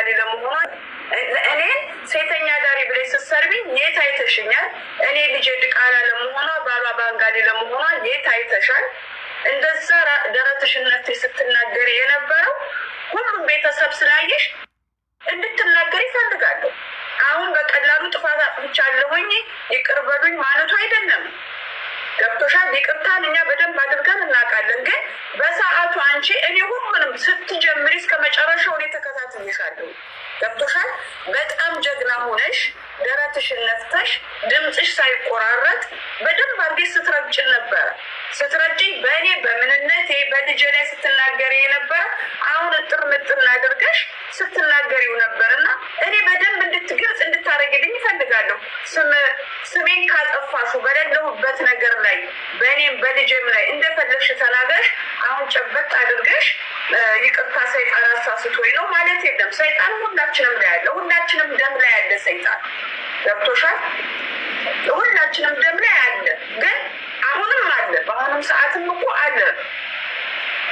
ባንጋሊ ለመሆኗ እኔ ሴተኛ ዳሪ ብለሽ ስትሰርቢኝ የት አይተሽኛል? እኔ ልጅ ድቃላ ለመሆኗ ባሏ ባንጋሊ ለመሆኗ የት አይተሻል? እንደዛ ደረትሽን ነፍተሽ ስትናገሪ የነበረው ሁሉም ቤተሰብ ስላየሽ እንድትናገሪ ይፈልጋለሁ። አሁን በቀላሉ ጥፋት አጥፍቻለሁኝ ይቅር በሉኝ ማለቱ አይደለም። ገብቶሻል? ይቅርታን እኛ በደንብ አድርገን እናውቃለን። ግን በሰዓቱ አንቺ እኔ ሁሉንም ስትጀምሪ እስከ መጨረሻው እኔ ተከታትዬሻለሁ። ገብቶሻል? በጣም ጀግና ሆነሽ ደረትሽን ነፍተሽ ድምፅሽ ሳይቆራረጥ በደንብ አድርገሽ ስትረግጭን ነበረ። ስትረግጭኝ በእኔ በምንነቴ በልጄ ላይ ስትናገሪ የነበረ አሁን እጥር ምጥን አድርገሽ ስትናገሪው ነበር እና እኔ በደንብ እንድትግልጽ እንድታደርግልኝ ይፈልጋለሁ። ስሜን ካጠፋሹ በሌለሁበት ነገር ላይ በእኔም በልጄም ላይ እንደፈለግሽ ተናገርሽ። አሁን ጨበጥ አድርገሽ ይቅርታ ሰይጣን አሳስቶኝ ነው ማለት የለም። ሰይጣን ሁላችንም ላይ ያለ፣ ሁላችንም ደም ላይ ያለ ሰይጣን ገብቶሻል? ሁላችንም ደም ላይ ያለ፣ ግን አሁንም አለ፣ በአሁኑም ሰዓትም እኮ አለ።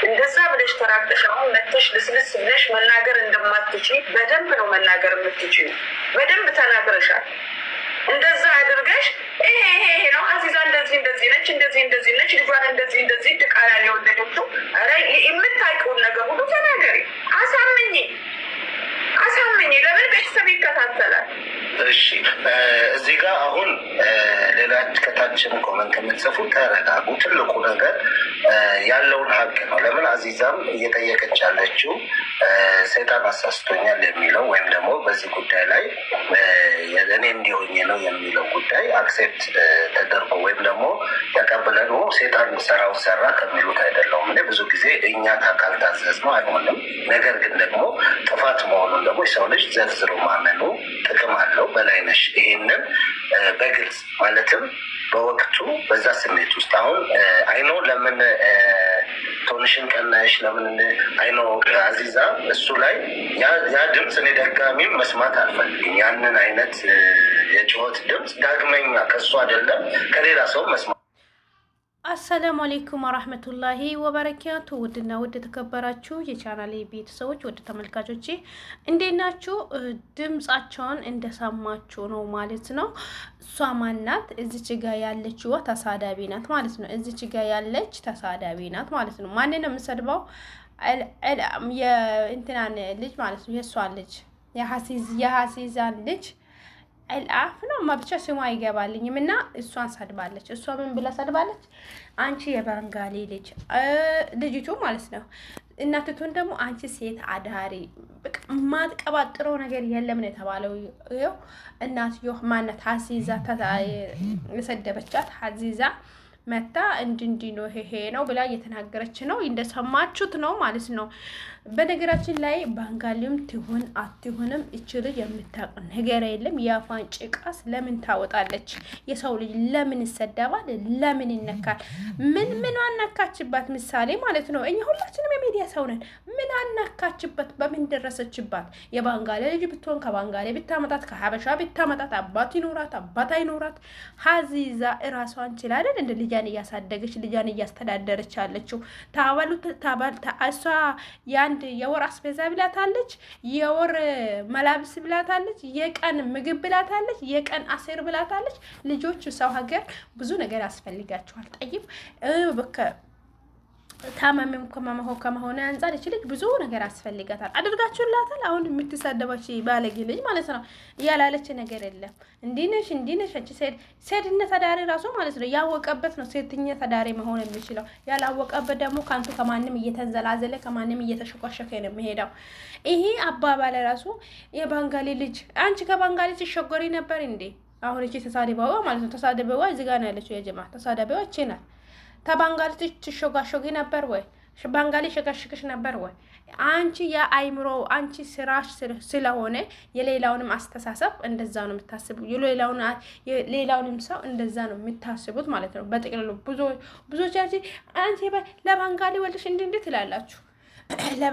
እንደዛ ብለሽ ተራቅሽ አሁን መተሽ ልስልስ ብለሽ መናገር እንደማትችይ በደንብ ነው መናገር የምትችይው። በደንብ ተናግረሻል። እንደዛ አድርገሽ ይሄ ነው አዚዛ እንደዚህ እንደዚህ ነች፣ እንደዚህ ነች፣ ልጇን እንደዚህ ድቃላ የወለደችው። ኧረ የምታውቂውን ነገር ሁሉ ተናገሪ። አሳምኝ። ለምን ቤተሰብ ይከታተላል? እሺ እዚህ ጋር አሁን ሌላ ከታችን ኮመንት የምትጽፉ ተረጋጉ። ትልቁ ነገር ያለውን ሀቅ ነው። ለምን አዚዛም እየጠየቀች ያለችው ሰይጣን አሳስቶኛል የሚለው ወይም ደግሞ በዚህ ጉዳይ ላይ እኔ እንዲሆኝ ነው የሚለው ጉዳይ አክሴፕት ተደርጎ ወይም ደግሞ ተቀብለን ሰይጣን ሰራው ሰራ ከሚሉት አይደለውም። እኔ ብዙ ጊዜ እኛ ካልታዘዝ ነው አይሆንም። ነገር ግን ደግሞ ጥፋት መሆኑን ደግሞ የሰው ልጅ ዘርዝሮ ማመኑ ጥቅም አለው። በላይነሽ ይሄንን በግልጽ ማለትም በወቅቱ በዛ ስሜት ውስጥ አሁን አይኖ ለምን ቶንሽን ቀናሽ ለምን አይኖ አዚዛ እሱ ላይ ያ ድምፅ እኔ ደጋሚም መስማት አልፈልግም። ያንን አይነት የጩኸት ድምፅ ዳግመኛ ከሱ አይደለም ከሌላ ሰው መስማት። አሰላሙ አለይኩም ወራህመቱላሂ ወበረካቱ። ውድና ውድ ተከበራችሁ የቻናሌ ቤተሰቦች ወድ ተመልካቾቼ እንዴት ናችሁ? ድምጻቸውን እንደሰማችሁ ነው ማለት ነው። እሷ ማናት? እዚች ጋ ያለችው ተሳዳቢ ናት ማለት ነው። እዚች ጋ ያለች ተሳዳቢ ናት ማለት ነው። ማን ነው የምሰድበው? የእንትናን ልጅ ማለት ነው። የሷን ልጅ የሐሲዛን ልጅ አልአፍ ነው ማብቻ ስሟ አይገባልኝም እና እሷን ሰድባለች። እሷ ምን ብላ ሰድባለች? አንቺ የባንጋሊ ልጅ ልጅቱ ማለት ነው። እናትቱን ደግሞ አንቺ ሴት አዳሪ በቃ ማትቀባጥረው ነገር የለም ነው የተባለው። ይኸው እናትዮ ማነት ሐሲዛ የሰደበቻት ሐሲዛ መታ እንድንዲ ነው ይሄ ነው ብላ እየተናገረች ነው። እንደሰማችሁት ነው ማለት ነው። በነገራችን ላይ ባንጋሊም ትሁን አትሁንም እችል የምታውቅ ነገር የለም። የአፋን ጭቃስ ለምን ታወጣለች? የሰው ልጅ ለምን ይሰደባል? ለምን ይነካል? ምን አናካችባት? ምሳሌ ማለት ነው። እኛ ሁላችንም የሚዲያ ሰው ነን። ምን አናካችበት? በምን ደረሰችባት? የባንጋሊ ልጅ ብትሆን ከባንጋሊ ብታመጣት ከሀበሻ ብታመጣት አባት ይኖራት አባት አይኖራት ሐሲዛ እራሷን ችላ አይደል እንደ ልጃን እያሳደገች ልጃን እያስተዳደረች ያለችው እሷ የአንድ የወር አስቤዛ ብላታለች፣ የወር መላብስ ብላታለች፣ የቀን ምግብ ብላታለች፣ የቀን አሴር ብላታለች። ልጆች ሰው ሀገር ብዙ ነገር ያስፈልጋቸዋል። ጠይብ በቃ ታማሚም ከመሆነ አንፃር ልጅ ብዙ ነገር ያስፈልጋታል። አድርጋችሁላታል። አሁን የምትሳደባች ባለጌ ልጅ ማለት ነው ያላለች ነገር የለም። እንዲነሽ እቺ ሴትነት ተዳሪ ራሱ ማለት ነው ያወቀበት ነው ሴትነት ተዳሪ መሆን የሚችለው። ያላወቀበት ደግሞ ካንቱ ከማንም እየተንዘላዘለ ከማንም እየተሸቆሸከ ነው የሚሄደው። ይሄ አባባለ ራሱ የባንጋሊ ልጅ አንቺ ከባንጋሊ ትሸጎሪ ነበር እንዴ? አሁን እቺ ተሳደበዋ ማለት ነው። ተሳደበዋ እዚህ ጋር ነው ያለችው። የጀማ ተሳደበዋ እቺ ናት። ተባንጋሊ ትሾጋሾጊ ነበር ወይ? ባንጋሊ ሸጋሽክሽ ነበር ወይ? አንቺ የአይምሮ አንቺ ስራሽ ስለሆነ የሌላውንም አስተሳሰብ እንደዛ ነው የምታስቡ። የሌላውንም ሰው እንደዛ ነው የምታስቡት ማለት ነው። በጥቅሉ ብዙዎቻችሁ አንቺ ለባንጋሊ ወልደሽ እንዴት ትላላችሁ?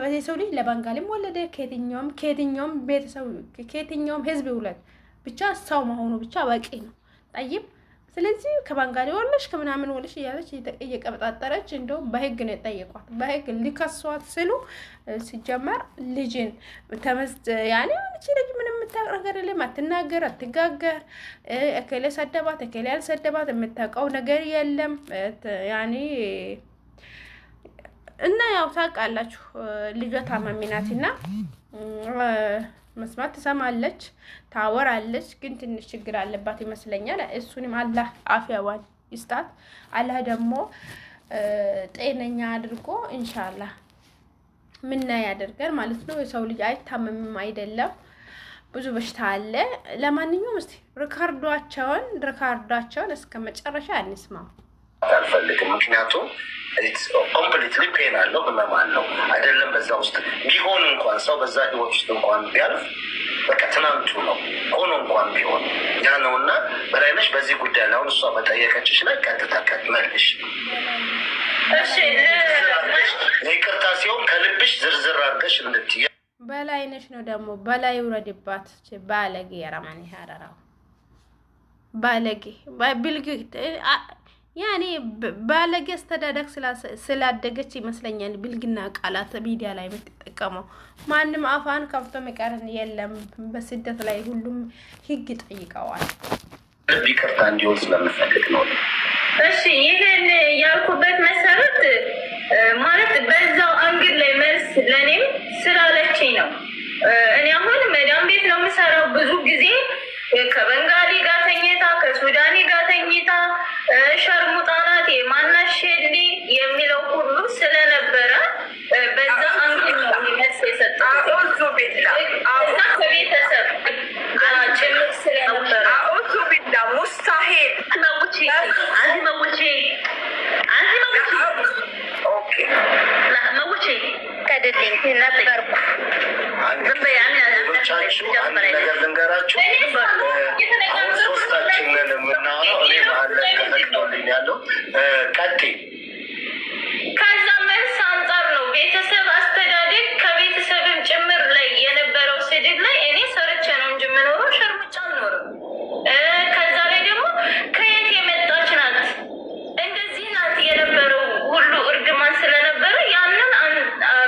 ለሰው ልጅ ለባንጋሊም ወለደ ከየትኛውም ቤተሰብ ከየትኛውም ህዝብ ይውለድ ብቻ ሰው መሆኑ ብቻ በቂ ነው። ጠይብ ስለዚህ ከባንጋሊ ወለሽ ከምናምን ወለሽ እያለች እየቀበጣጠረች እንደው በህግ ነው የጠየቋት። በህግ ሊከሷት ሲሉ ሲጀመር ልጅን ተመዝጥ ያኔ አንቺ ልጅ ምንም የምታውቅ ነገር የለም፣ አትናገር፣ አትጋገር፣ እከሌ ሰደባት እከሌ ያልሰደባት የምታውቀው ነገር የለም። ያኔ እና ያው ታውቃላችሁ ልጇ ታማሚ ናትና መስማት ትሰማለች፣ ታወራለች፣ ግን ትንሽ ችግር አለባት ይመስለኛል። እሱንም አላህ አፍያዋን ይስጣት። አላህ ደግሞ ጤነኛ አድርጎ ኢንሻአላህ ምና ያደርጋል ማለት ነው። የሰው ልጅ አይታመምም አይደለም፣ ብዙ በሽታ አለ። ለማንኛውም እስቲ ሪካርዳቸውን እስከ መጨረሻ እንስማው። አልፈልግም ምክንያቱም ኮምፕሊትሊ ፔን አለው ህመም አለው አይደለም። በዛ ውስጥ ቢሆን እንኳን ሰው በዛ ህይወት ውስጥ እንኳን ቢያልፍ በቃ ትናንቱ ነው ሆኖ እንኳን ቢሆን ያ ነው። እና በላይነሽ በዚህ ጉዳይ ላይ አሁን እሷ በጠየቀችሽ ላይ ቀጥታ መልሽ። እሺ ይቅርታ ሲሆን ከልብሽ ዝርዝር አድርገሽ እንድትይ። በላይነሽ ነው ደግሞ በላይ ውረድባት ባለጌ ያራማን ያራራው ባለጌ ባልግ ያኔ ባለጌ አስተዳደግ ስላደገች ይመስለኛል ብልግና ቃላት ሚዲያ ላይ የምትጠቀመው። ማንም አፋን ከፍቶ መቀረን የለም። በስደት ላይ ሁሉም ህግ ጠይቀዋል። ይቅርታ እንዲሆን ስለምፈልግ ነው። እሺ ይሄን ያልኩበት መሰረት ማለት በዛው አንግል ላይ መልስ ለኔም ስላለችኝ ነው። እኔ አሁን መዳም ቤት ነው የምሰራው። ብዙ ጊዜ ከበንጋሊ ጋር ተኝታ ከሱዳኒ ጋር ተኝታ ሸርሙጣ ናት የማናሸሊ የሚለው ሁሉ ስለነበረ በዛ አንግል ነው መልስ የሰጠው። አውዙ ቢላ አውዛ ከቤተሰብ ጭምር ስለነበረ አውዙ ቢላ ሙስታሂል መውጪ ኦኬ መውጪ ከደልኝ ነበርኩ። ቻችሁ አንድ ነገር ልንገራችሁ። አሁን ሶስታችንን የምናወራው እኔ መሀል ላይ ተፈቅዶልኝ ያለው ቀጤ ከዛ መልስ አንጻር ነው ቤተሰብ አስተዳደግ ከቤተሰብም ጭምር ላይ የነበረው ስድብ ላይ እኔ ሰርቼ ነው እንጂ የምኖረው ሸርሙጫ አልኖርም። ከዛ ላይ ደግሞ ከየት የመጣች ናት እንደዚህ ናት የነበረው ሁሉ እርግማን ስለነበረ ያንን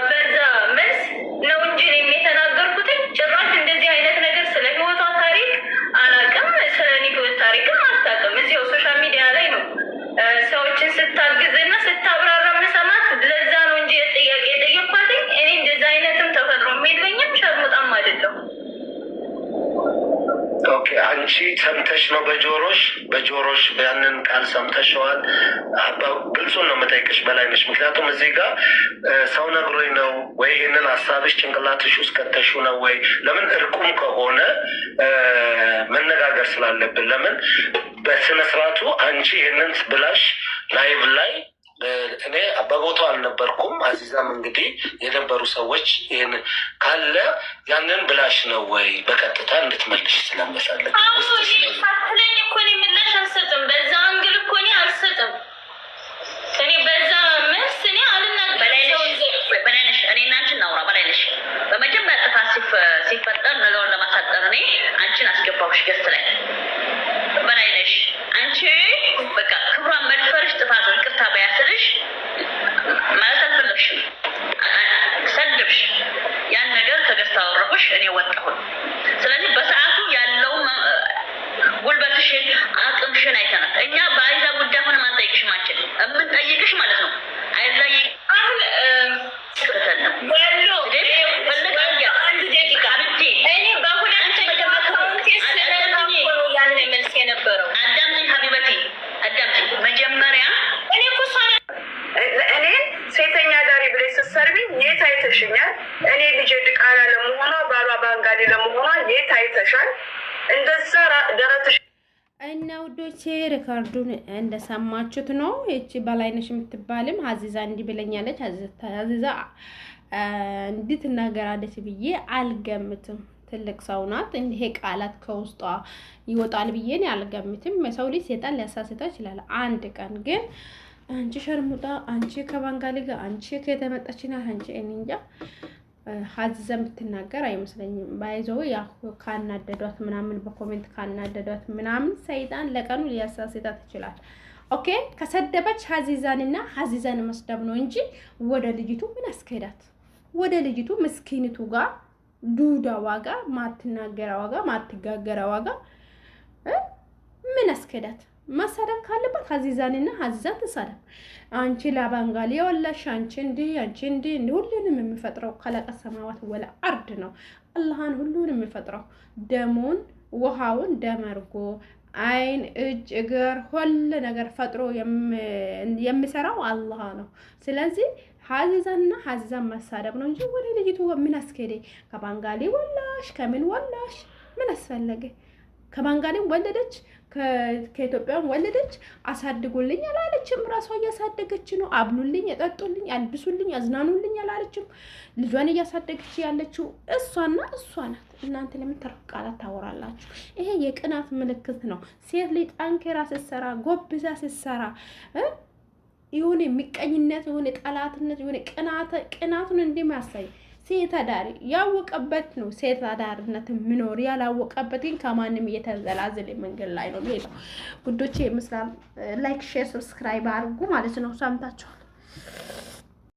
በዛ መልስ ነው እንጂ የተናገርኩት። ጭራሽ እንደዚህ አይነት ነገር ስለ ህይወቷ ታሪክ አላውቅም፣ ስለ እኔ ህይወት ታሪክም አታውቅም። እዚያው ሶሻል ሚዲያ ላይ ነው ሰዎችን ስታግዝና ስታብራራ መሰማት። ለዛ ነው እንጂ ጥያቄ የጠየኳት። እኔ እንደዚህ አይነትም ተፈጥሮም የለኝም ሸርሙጣም አይደለሁም። ኦኬ አንቺ ሰምተሽ ነው በጆሮሽ ያንን ቃል ሰምተሽዋል? ግልጹን ነው የምጠይቅሽ በላይነሽ። ምክንያቱም እዚህ ጋር ሰው ነግሮኝ ነው ወይ ይህንን ሀሳብሽ ጭንቅላትሽ ውስጥ ከተሹ ነው ወይ? ለምን እርቁም ከሆነ መነጋገር ስላለብን ለምን በስነስርዓቱ አንቺ ይህንን ብላሽ ላይቭ ላይ እኔ በቦታው አልነበርኩም። አዚዛም እንግዲህ የነበሩ ሰዎች ይህን ካለ ያንን ብላሽ ነው ወይ በቀጥታ እንድትመልሽ ስለምፈልግ ሳትለኝ እኮ እኔ ምላሽ አልሰጥም። በዛ አንግል እኮ እኔ አልሰጥም። እኔ በዛ መልስ እኔ አልናገርም። በላይነሽ እኔ እና አንቺ እናውራ። በላይነሽ በመጀመሪያ ጥፋት ሲፈጠር ነገሩን ለማሳጠር እኔ አንቺን አስገባሁሽ ገስት ላይ። በላይነሽ አንቺ በቃ ክብሯን መድፈርሽ ጥፋት ነው። ይቅርታ ባያስልሽ ማለት አልፈለግሽም፣ ሰድብሽ ያን ነገር ከገስት አወረኩሽ፣ እኔ ወጣሁኝ። ስለዚህ በሰዓቱ ያለው ጉልበትሽን አቅምሽን አይተናል። እኛ በአይዛ ጉዳይ ሆነ ማንጠይቅሽ ማንችል የምንጠይቅሽ ማለት ነው። አይዛ አሁን አንድ ደቂቃ እኔ በሁለት ያን መልስ የነበረው አዳምጪኝ ሀቢበቴ አዳምጪኝ። መጀመሪያ እኔ እኮ እኔን ሴተኛ ዳሪ ብለሽ ስትሰርቢኝ የት አይተሽኛል? እኔ ልጄ ድቃላ ለመሆኗ ባሏ ባንጋሊ ለመሆኗ የት አይተሻል? እንደዛ ደረትሽ እና ውዶቼ ሪካርዱን እንደሰማችሁት ነው። እቺ በላይነሽ የምትባልም አዚዛ እንዲህ ብለኛለች። አዚዛ እንዲህ ትናገራለች ብዬ አልገምትም። ትልቅ ሰው ናት። እንዲህ ቃላት ከውስጧ ይወጣል ብዬ እኔ አልገምትም። ሰው ልጅ ሰይጣን ሊያሳስተው ይችላል። አንድ ቀን ግን አንቺ ሸርሙጣ፣ አንቺ ከባንጋሊ ጋር፣ አንቺ ከተመጣችና አንቺ እንጃ ሀዚዛን ብትናገር አይመስለኝም። ባይዘው ያው ካናደዷት ምናምን በኮሜንት ካናደዷት ምናምን ሰይጣን ለቀኑ ሊያሳስታት ይችላል። ኦኬ ከሰደበች ሀዚዛንና ሀዚዛን መስደብ ነው እንጂ ወደ ልጅቱ ምን አስከዳት? ወደ ልጅቱ ምስኪኒቱ ጋር ዱዳ ዋጋ ማትናገራ ዋጋ ማትጋገራ ዋጋ ምን አስከዳት? መሰደብ ካለባት ሀዚዛንና ሀዚዛን ተሰደብ። አንቺ ለባንጋሊ ወላሽ አንቺ እንዲ ሁሉንም የሚፈጥረው ከለቀ ሰማዋት ወላ አርድ ነው። አላህን ሁሉንም የሚፈጥረው ደሙን ውሃውን ደመርጎ አይን እጅ እግር ሁሉ ነገር ፈጥሮ የሚሰራው አላህ ነው። ስለዚህ ሀዚዛንና ሀዚዛን መሳደብ ነው እንጂ ወደ ልጅቱ ምን አስከደ? ከባንጋሊ ወላሽ ከምን ወላሽ ምን አስፈለገ? ከባንጋሊም ወለደች ከኢትዮጵያም ወለደች አሳድጉልኝ አላለችም። ራሷ እያሳደገች ነው። አብሉልኝ፣ እጠጡልኝ፣ አልብሱልኝ፣ አዝናኑልኝ አላለችም። ልጇን እያሳደገች ያለችው እሷና እሷ ናት። እናንተ ለምን ተረፍ ቃላት ታወራላችሁ? ይሄ የቅናት ምልክት ነው። ሴት ልጅ ጠንክራ ስትሰራ ጎብዛ ስትሰራ የሆነ የሚቀኝነት የሆነ ጠላትነት የሆነ ቅናቱን እንደሚያሳይ ሴት አዳሪ ያወቀበት ነው። ሴት አዳሪነት ምኖር ያላወቀበት ግን ከማንም እየተዘላዘለ መንገድ ላይ ነው የሚሄደው። ጉዶቼ ምስላም ላይክ ሼር ሰብስክራይብ አድርጉ ማለት ነው። ሰምታችኋል።